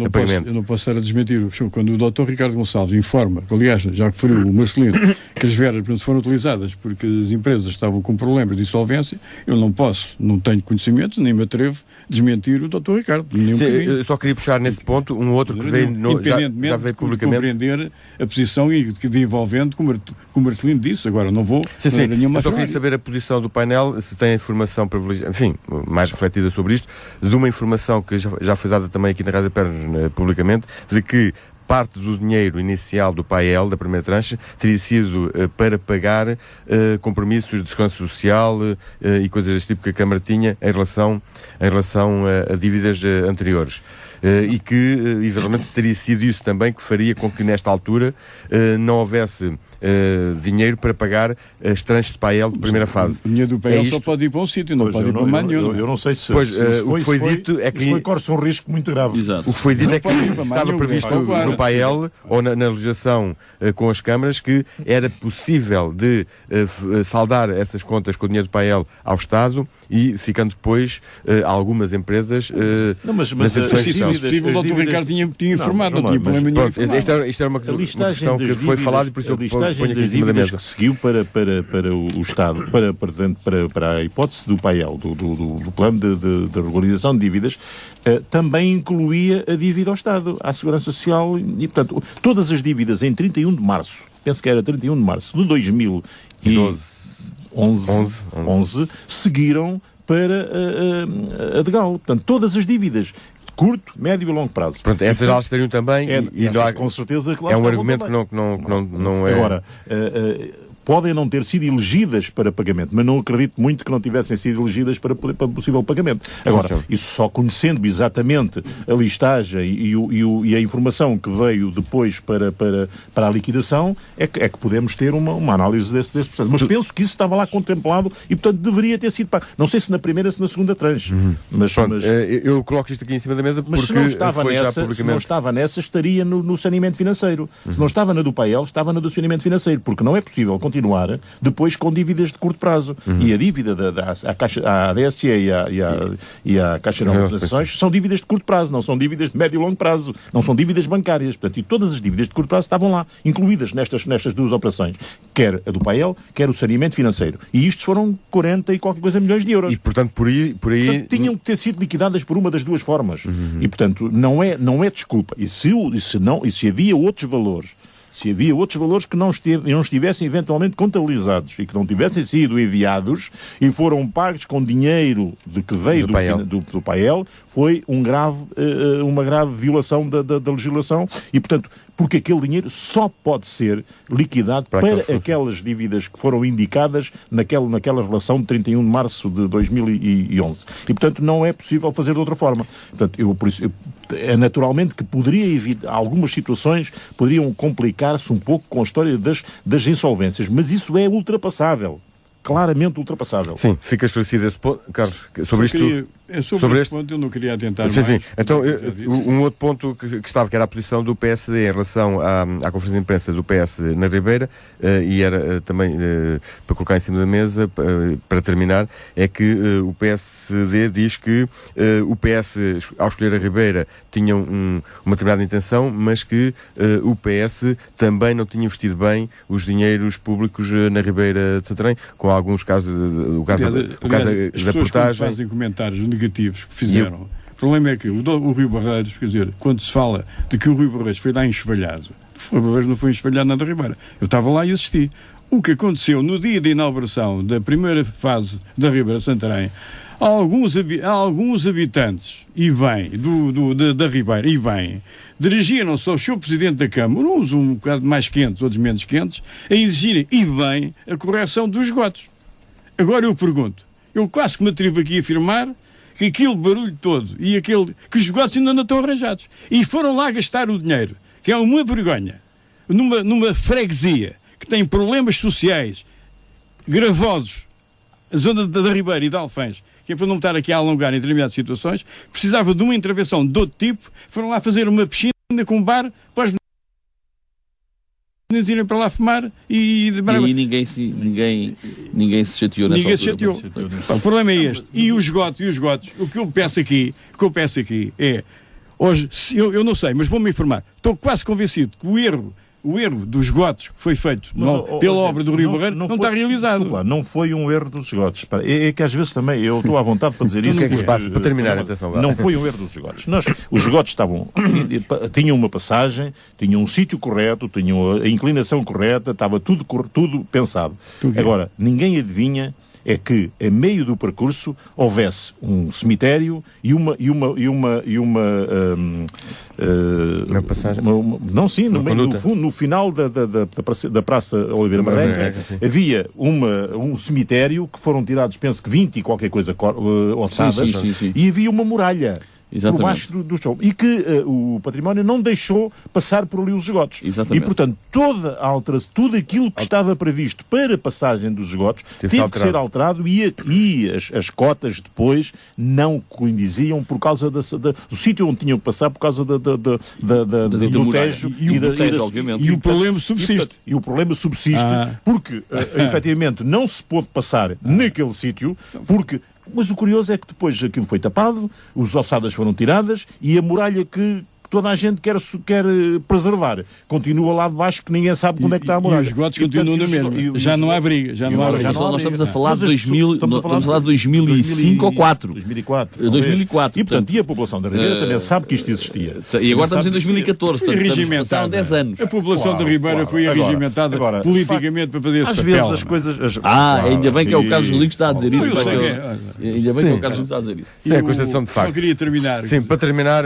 a pagamento. Eu não posso estar a desmentir. Quando o Dr. Ricardo Gonçalves informa, aliás, já referiu o Marcelino, que as verbas foram utilizadas porque as empresas estavam com problemas de insolvência, eu não tenho conhecimento, nem me atrevo a desmentir o Dr. Ricardo. Sim, eu só queria puxar nesse ponto um outro que veio já veio publicamente. Compreender a posição e de envolvendo, como o Marcelino disse, agora não vou... Sim, eu só queria saber a posição do painel, se tem informação privilegiada, enfim, mais refletida sobre isto, de uma informação que já foi dada também aqui na Rádio Pernas publicamente, de que parte do dinheiro inicial do PAEL, da primeira tranche, teria sido para pagar compromissos de segurança social e coisas deste tipo que a Câmara tinha em relação a dívidas anteriores. E que, eventualmente, teria sido isso também que faria com que, nesta altura, não houvesse dinheiro para pagar as tranches de PAEL de primeira fase. O dinheiro do PAEL só pode ir para um sítio, não pode ir para mais nenhum. Eu não sei se o que foi dito é que corre-se um risco muito grave. Exato. O que foi dito é que estava previsto no PAEL ou na legislação com as câmaras que era possível de saldar essas contas com o dinheiro do PAEL ao Estado e ficando depois algumas empresas nas situações. Se possível, o Dr. Ricardo tinha informado, não tinha problema nenhum. Isto era uma questão que foi falada e por isso eu ponho aqui em cima da mesa. Que seguiu para o Estado, para a hipótese do PAEL, do plano de regularização de dívidas, também incluía a dívida ao Estado, à Segurança Social e, portanto, todas as dívidas em 31 de março, penso que era 31 de março de 2011, seguiram para a Degal. Portanto, todas as dívidas curto, médio e longo prazo. Pronto, essas elas teriam também e não há, com certeza que lá é um argumento também. que não é... Agora, podem não ter sido elegidas para pagamento, mas não acredito muito que não tivessem sido elegidas para possível pagamento. Agora, isso só conhecendo exatamente a listagem e a informação que veio depois para a liquidação, é que podemos ter uma análise desse processo. Mas penso que isso estava lá contemplado e, portanto, deveria ter sido pago. Não sei se na primeira ou se na segunda tranche. Mas eu coloco isto aqui em cima da mesa porque se não estava nessa, estaria no saneamento financeiro. Se não estava na do PAEL, estava na do saneamento financeiro, porque não é possível continuar depois com dívidas de curto prazo. E a dívida à ADSE e à Caixa de Operações são dívidas de curto prazo, não são dívidas de médio e longo prazo, não são dívidas bancárias. Portanto, e todas as dívidas de curto prazo estavam lá, incluídas nestas duas operações. Quer a do PAEL, quer o saneamento financeiro. E isto foram 40 e qualquer coisa milhões de euros. E, portanto, por aí... Portanto, tinham que ter sido liquidadas por uma das duas formas. E, portanto, não é desculpa. E se havia outros valores, se havia outros valores que não estivessem eventualmente contabilizados e que não tivessem sido enviados e foram pagos com dinheiro que veio do PAEL, foi uma grave violação da legislação e, portanto, porque aquele dinheiro só pode ser liquidado para aquelas dívidas que foram indicadas naquela relação de 31 de março de 2011. E, portanto, não é possível fazer de outra forma. Portanto, é naturalmente que poderia evitar, algumas situações poderiam complicar-se um pouco com a história das insolvências, mas isso é ultrapassável. Claramente ultrapassável. Sim, fica esclarecido esse ponto. Carlos, sobre isto... Sobre este ponto eu não queria tentar sim, mais. Sim. Então, um outro ponto que estava, que era a posição do PSD em relação à conferência de imprensa do PS na Ribeira, e era também para colocar em cima da mesa, para terminar, é que o PSD diz que o PS, ao escolher a Ribeira, tinha uma determinada intenção, mas que o PS também não tinha investido bem os dinheiros públicos na Ribeira de Santarém, com alguns casos, o caso da portagem. Fazem comentários negativos que fizeram. O problema é que o Rio Barreiros, quer dizer, quando se fala de que o Rio Barreiros foi lá enxovalhado, o Rio Barreiros não foi enxovalhado na da Ribeira. Eu estava lá e assisti. O que aconteceu no dia da inauguração da primeira fase da Ribeira Santarém, alguns habitantes da Ribeira dirigiram-se ao seu Presidente da Câmara, uns um bocado mais quentes, outros menos quentes, a exigirem a correção dos esgotos. Agora eu pergunto, eu quase que me atrevo aqui a afirmar que aquele barulho todo e que os esgotos ainda não estão arranjados. E foram lá gastar o dinheiro, que é uma vergonha, numa freguesia que tem problemas sociais gravosos, a zona da Ribeira e de Alfães, que é para não estar aqui a alongar em determinadas situações, precisava de uma intervenção de outro tipo, foram lá fazer uma piscina com um bar para os meninos irem para lá fumar e ninguém se chateou nessa altura. O problema é este. E os esgotos, o que eu peço aqui é, hoje, eu não sei, mas vou-me informar, estou quase convencido que o erro dos esgotos que foi feito pela obra do Rio Barreiro não está realizado. Desculpa, não foi um erro dos esgotos. É que às vezes também, eu estou à vontade para dizer isso. O que é que se passa? Para terminar, atenção. Não foi um erro dos esgotos. Os esgotos tinham uma passagem, tinham um sítio correto, tinham a inclinação correta, estava tudo pensado. Agora, ninguém adivinha é que, a meio do percurso, houvesse um cemitério e uma passagem? No final da Praça Oliveira Marrenca, havia um cemitério que foram tirados, penso que 20 e qualquer coisa ossadas, e havia uma muralha. Por baixo do chão. E que o património não deixou passar por ali os esgotos. Exatamente. E, portanto, tudo aquilo que estava previsto para a passagem dos esgotos teve que ser alterado e as cotas depois não coincidiam por causa do sítio onde tinham que passar por causa do Tejo obviamente. E o problema subsiste. E o problema subsiste porque, efetivamente, não se pôde passar naquele sítio porque... Mas o curioso é que depois aquilo foi tapado, as ossadas foram tiradas e a muralha que toda a gente quer preservar continua lá de baixo, que ninguém sabe onde é que está a muralha. E os esgotos continuam na mesma. Já não há briga. Nós estamos a falar de 2005 ou 2004. 2004. E, portanto, a população da Ribeira também sabe que isto existia. E agora estamos em 2014, portanto, passaram 10 anos. A população da Ribeira foi arregimentada politicamente para fazer esse papel. Às vezes as coisas... ainda bem que é o Carlos Rodrigues que está a dizer isso. Ainda bem que é o Carlos Rodrigues está a dizer isso. Sim, é a constatação de facto. Eu queria terminar. Sim, para terminar,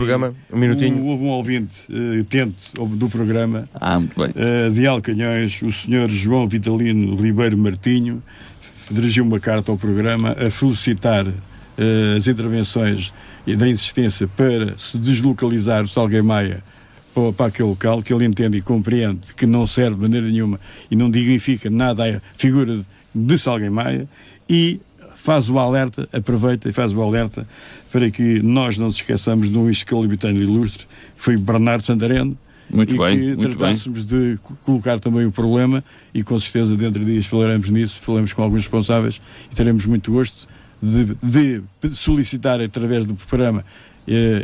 programa, um minutinho. Houve um ouvinte atento do programa muito bem. De Alcanhões, o senhor João Vitalino Ribeiro Martinho, dirigiu uma carta ao programa a felicitar as intervenções da insistência para se deslocalizar o Salgueiro Maia para aquele local, que ele entende e compreende que não serve de maneira nenhuma e não dignifica nada a figura de Salgueiro Maia, e faz o alerta, aproveita e faz o alerta para que nós não nos esqueçamos de um escalibitano ilustre, foi Bernardo Santareno, que tratássemos de colocar também o problema, e com certeza dentro de dias falaremos nisso, falamos com alguns responsáveis e teremos muito gosto de solicitar através do programa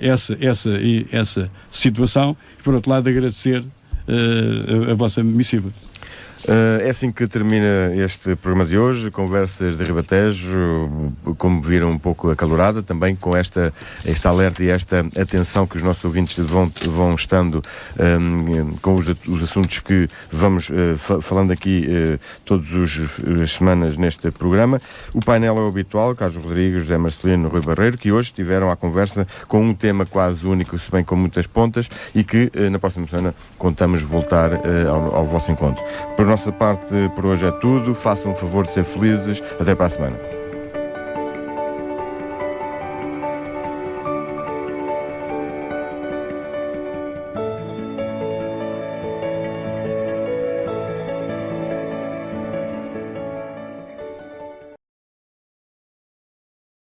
essa situação, e por outro lado agradecer a vossa missiva. É assim que termina este programa de hoje, Conversas de Ribatejo, como viram, um pouco acalorada, também com este alerta e esta atenção que os nossos ouvintes vão estando com os assuntos que vamos falando aqui todas as semanas neste programa. O painel é o habitual, Carlos Rodrigues, José Marcelino, Rui Barreiro, que hoje estiveram à conversa com um tema quase único, se bem com muitas pontas, e que na próxima semana contamos voltar ao vosso encontro. Por nossa parte, por hoje é tudo. Façam o favor de ser felizes. Até para a semana.